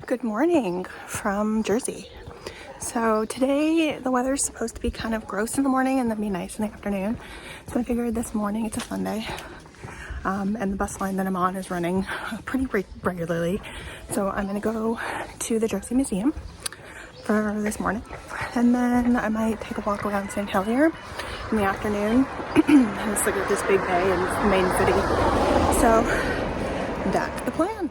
Good morning from Jersey. So today the weather's supposed to be kind of gross in the morning and then be nice in the afternoon. So I figured this morning, it's a Sunday, and the bus line that I'm on is running pretty regularly. So I'm gonna go to the Jersey Museum for this morning. And then I might take a walk around St Hellier in the afternoon. It's like this big bay and it's the main city. So that's the plan.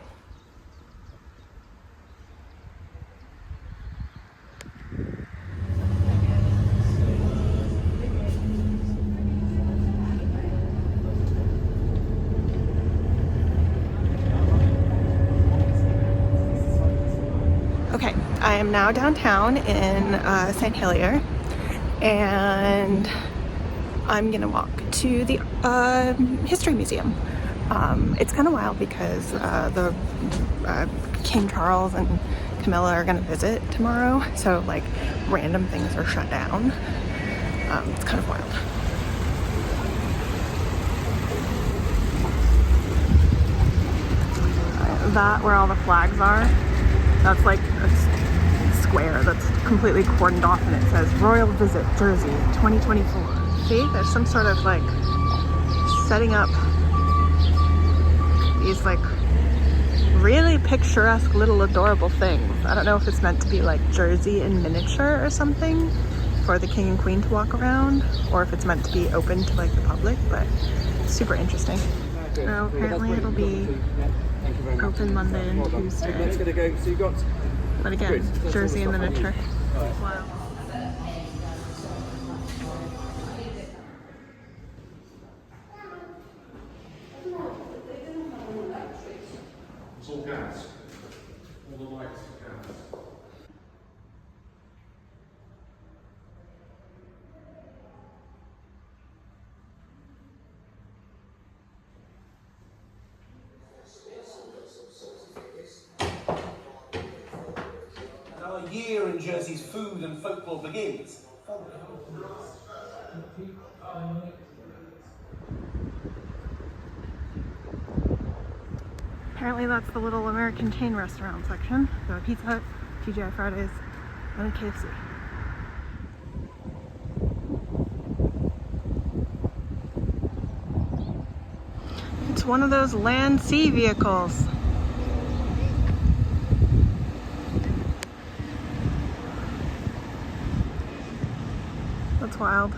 Okay, I am now downtown in St Hellier, and I'm gonna walk to the History Museum. It's kind of wild because the King Charles and Camilla are gonna visit tomorrow, so like random things are shut down. It's kind of wild. That where all the flags are. That's like a square that's completely cordoned off and it says Royal Visit Jersey 2024. See, there's some sort of like setting up these like really picturesque little adorable things. I don't know if it's meant to be like Jersey in miniature or something for the king and queen to walk around, or if it's meant to be open to like the public, but super interesting. So apparently it'll be open Monday and Tuesday. But again, Jersey in miniature. Wow. It's all gas. All the lights are gas. Our year in Jersey's food and folklore begins. Apparently that's the little American chain restaurant section. So Pizza Hut, TGI Fridays, and KFC. It's one of those land sea vehicles. That's wild.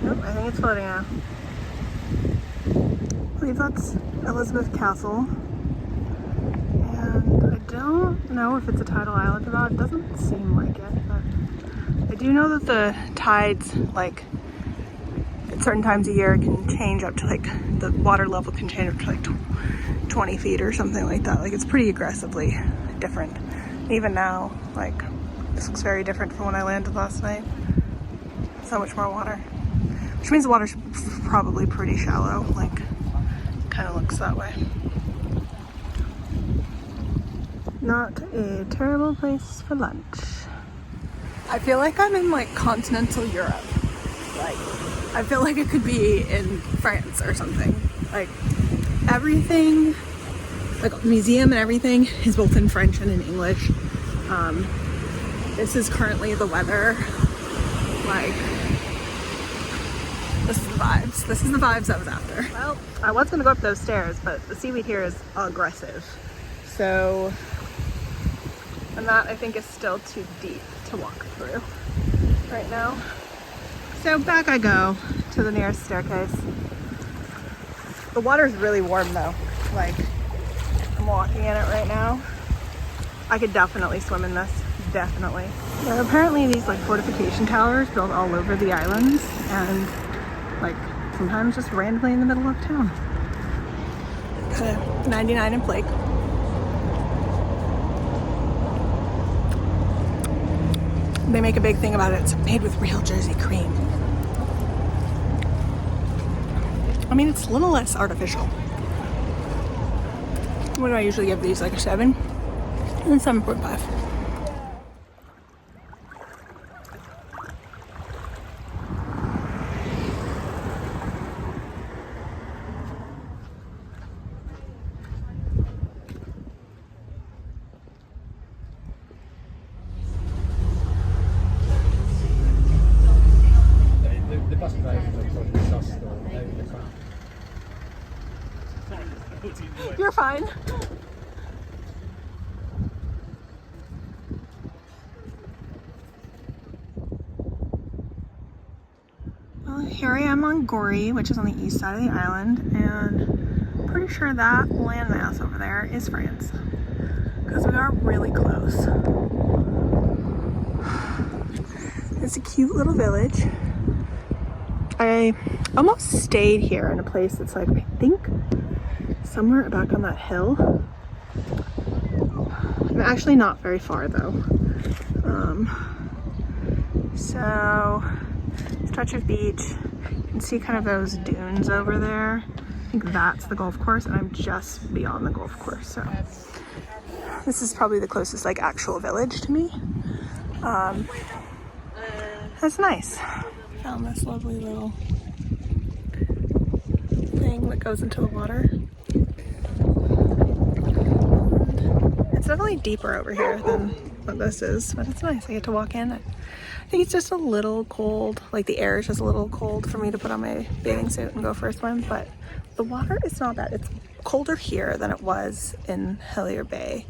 Nope, I think it's floating now. I believe that's Elizabeth Castle. And I don't know if it's a tidal island or not. It doesn't seem like it, but I do know that the tides, like, at certain times a year can change up to like, the water level can change up to like 20 feet or something like that. Like it's pretty aggressively different. Even now, like this looks very different from when I landed last night. So much more water. Which means the water's probably pretty shallow, like kind of looks that way. Not a terrible place for lunch. I feel like I'm in like continental Europe. Like, I feel like it could be in France or something. Like everything, like the museum and everything is both in French and in English. This is currently the weather. Like, this is the vibes. This is the vibes I was after. Well, I was gonna go up those stairs, but the seaweed here is aggressive. So, and that I think is still too deep to walk through right now. So back I go to the nearest staircase. The water's really warm though. Like, I'm walking in it right now. I could definitely swim in this, definitely. There are apparently these like fortification towers built all over the islands and like sometimes just randomly in the middle of town. 99 in Flake. They make a big thing about it. It's made with real Jersey cream. I mean, it's a little less artificial. What do I usually give these? Like a 7? And 7.5. you're fine. Well, here I am on Gorey, which is on the east side of the island, and pretty sure that landmass over there is France, because we are really close. It's a cute little village. I almost stayed here in a place that's like, I think, somewhere back on that hill. I'm actually not very far though. So, stretch of beach. You can see kind of those dunes over there. I think that's the golf course, and I'm just beyond the golf course. So, this is probably the closest like actual village to me. That's nice. Found this lovely little thing that goes into the water. It's definitely deeper over here than what this is, but it's nice. I get to walk in. I think it's just a little cold. Like the air is just a little cold for me to put on my bathing suit and go for a swim, but the water is not bad. It's colder here than it was in Hellier Bay,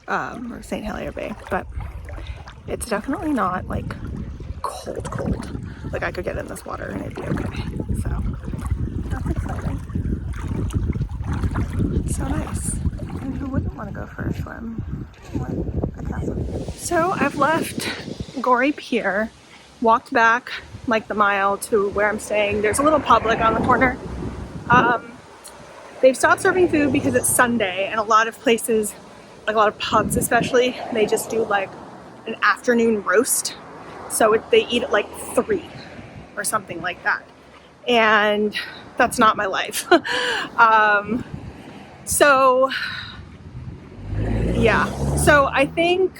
or St Hellier Bay, but it's definitely not like cold. Like I could get in this water and it'd be okay. So that's exciting. It's so nice. And who wouldn't want to go for a swim? What a castle. So I've left Gorey Pier, walked back like the mile to where I'm staying. There's a little Public on the corner. They've stopped serving food because it's Sunday, and a lot of places, like a lot of pubs especially, they just do like an afternoon roast. So they eat at like 3 or something like that. And that's not my life. So I think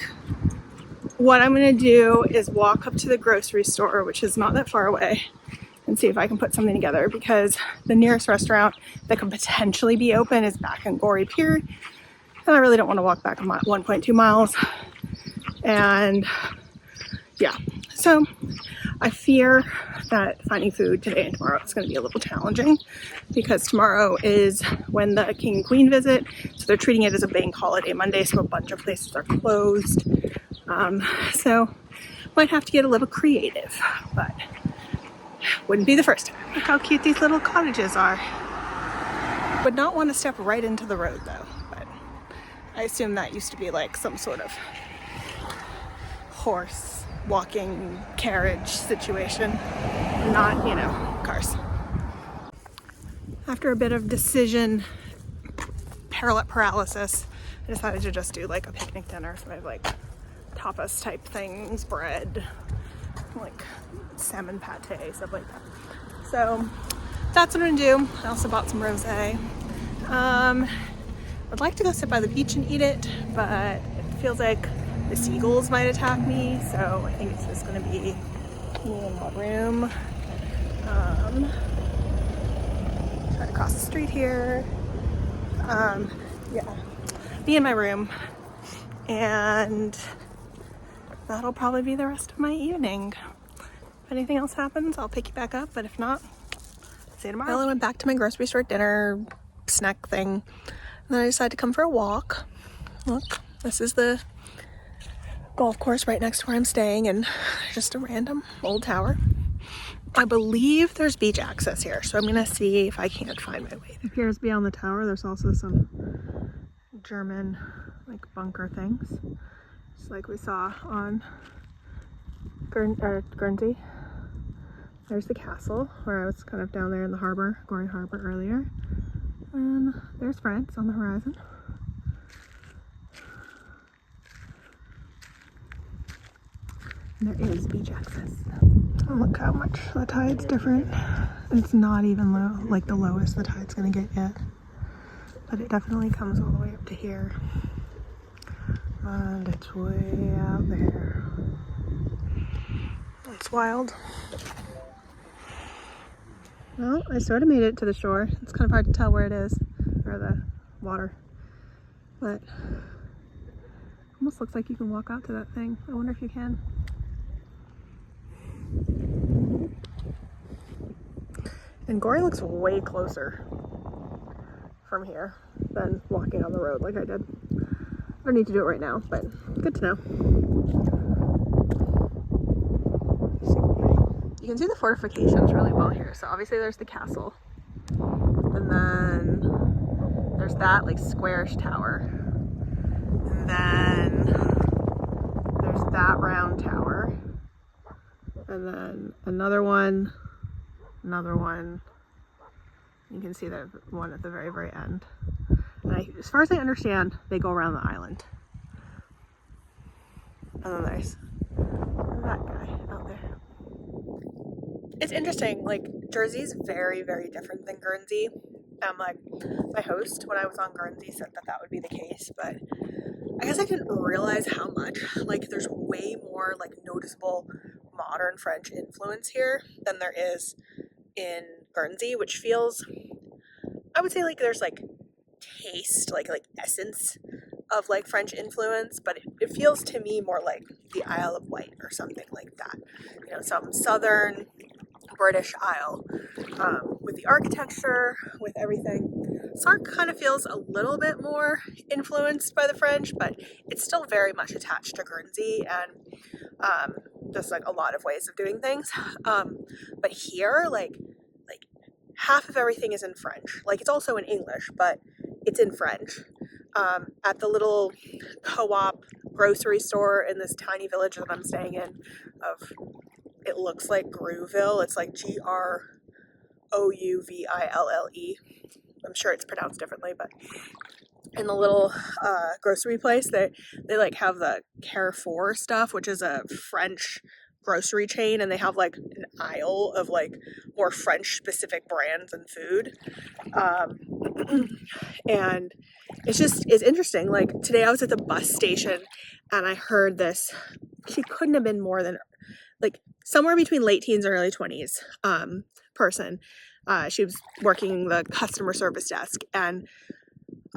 what I'm gonna do is walk up to the grocery store, which is not that far away, and see if I can put something together, because the nearest restaurant that could potentially be open is back in Gorey Pier. And I really don't want to walk back 1.2 miles. And yeah, so I fear that finding food today and tomorrow is going to be a little challenging, because tomorrow is when the King and Queen visit. So they're treating it as a bank holiday Monday, so a bunch of places are closed. So might have to get a little creative, but wouldn't be the first time. Look how cute these little cottages are. Would not want to step right into the road though, but I assume that used to be like some sort of horse walking carriage situation, not, you know, cars. After a bit of decision paralysis, I decided to just do like a picnic dinner. So I have like tapas type things, bread, like salmon pate, stuff like that. So that's what I'm gonna do. I also bought some rosé. I'd like to go sit by the beach and eat it, but it feels like the seagulls might attack me, so I think it's just gonna be me in my room. Right across the street here. Yeah, be in my room, and that'll probably be the rest of my evening. If anything else happens, I'll pick you back up, but if not, see you tomorrow. Well, I went back to my grocery store dinner snack thing, and then I decided to come for a walk. Look, this is the golf course right next to where I'm staying, and just a random old tower. I believe there's beach access here, so I'm gonna see if I can't find my way. It appears beyond the tower there's also some German like bunker things, just like we saw on Guernsey. There's the castle where I was kind of down there in the harbor, Gorey Harbor earlier, and there's France on the horizon. And there is beach access. Oh, look how much the tide's different. It's not even low, like the lowest the tide's gonna get yet. But it definitely comes all the way up to here. And it's way out there. It's wild. Well, I sort of made it to the shore. It's kind of hard to tell where it is, or the water. But almost looks like you can walk out to that thing. I wonder if you can. And Gorey looks way closer from here than walking on the road like I did. I don't need to do it right now, but good to know. You can see the fortifications really well here. So obviously there's the castle, and then there's that like squarish tower, and then there's that round tower, and then another one. You can see the one at the very, very end. And as far as I understand, they go around the island. And then there's that guy out there. It's interesting, like Jersey's very, very different than Guernsey. Like my host, when I was on Guernsey, said that that would be the case, but I guess I didn't realize how much. Like there's way more like noticeable modern French influence here than there is in Guernsey, which feels, I would say like there's like taste, like essence of like French influence, but it feels to me more like the Isle of Wight or something like that. You know, some southern British Isle, with the architecture, with everything. Sark kind of feels a little bit more influenced by the French, but it's still very much attached to Guernsey and just like a lot of ways of doing things. But here, like half of everything is in French. Like it's also in English, but it's in French. At the little co-op grocery store in this tiny village that I'm staying in, it looks like Grouville. It's like Grouville. I'm sure it's pronounced differently, but in the little grocery place, they like have the Carrefour stuff, which is a French grocery chain, and they have like an aisle of like more French specific brands and food. And it's interesting. Like today I was at the bus station and I heard this, she couldn't have been more than like somewhere between late teens and early 20s person. She was working the customer service desk, and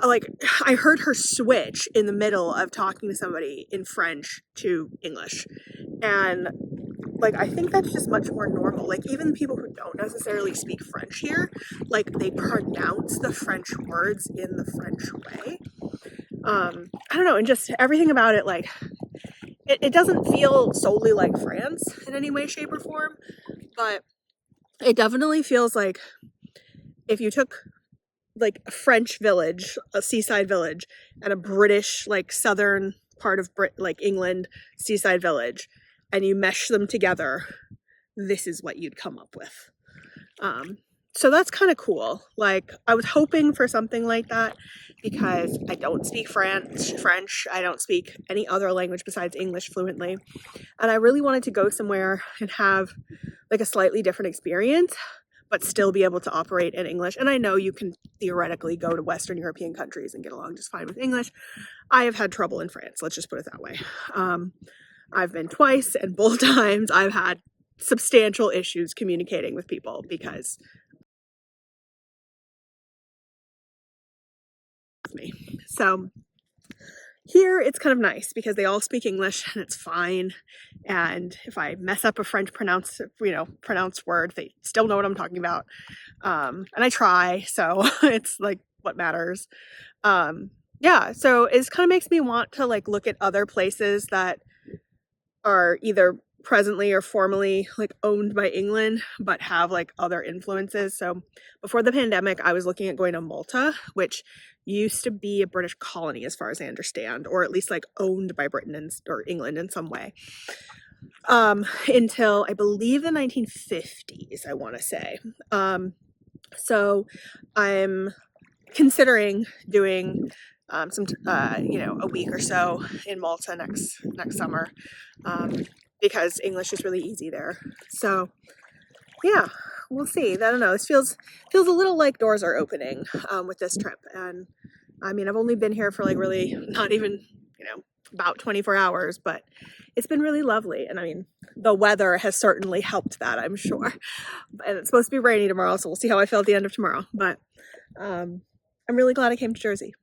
like I heard her switch in the middle of talking to somebody in French to English. And like I think that's just much more normal. Like even people who don't necessarily speak French here, like they pronounce the French words in the French way. I don't know, and just everything about it, like it doesn't feel solely like France in any way, shape, or form, but it definitely feels like if you took like a French village, a seaside village, and a British like southern part of like England seaside village, and you mesh them together, this is what you'd come up with. So that's kind of cool. Like I was hoping for something like that because I don't speak French. I don't speak any other language besides English fluently. And I really wanted to go somewhere and have like a slightly different experience, but still be able to operate in English. And I know you can theoretically go to Western European countries and get along just fine with English. I have had trouble in France, let's just put it that way. I've been twice, and both times I've had substantial issues communicating with people because of me. So here it's kind of nice because they all speak English and it's fine. And if I mess up a French pronounced word, they still know what I'm talking about. And I try, so it's like what matters. Yeah, so it kind of makes me want to like look at other places that are either presently or formerly like owned by England but have like other influences. So before the pandemic, I was looking at going to Malta, which used to be a British colony as far as I understand, or at least like owned by Britain or England in some way, until I believe the 1950s, I want to say. So I'm considering doing a week or so in Malta next summer, because English is really easy there. So yeah, we'll see. I don't know. This feels a little like doors are opening with this trip. And I mean, I've only been here for like really not even, about 24 hours, but it's been really lovely. And I mean, the weather has certainly helped that, I'm sure. And it's supposed to be rainy tomorrow, so we'll see how I feel at the end of tomorrow. But I'm really glad I came to Jersey.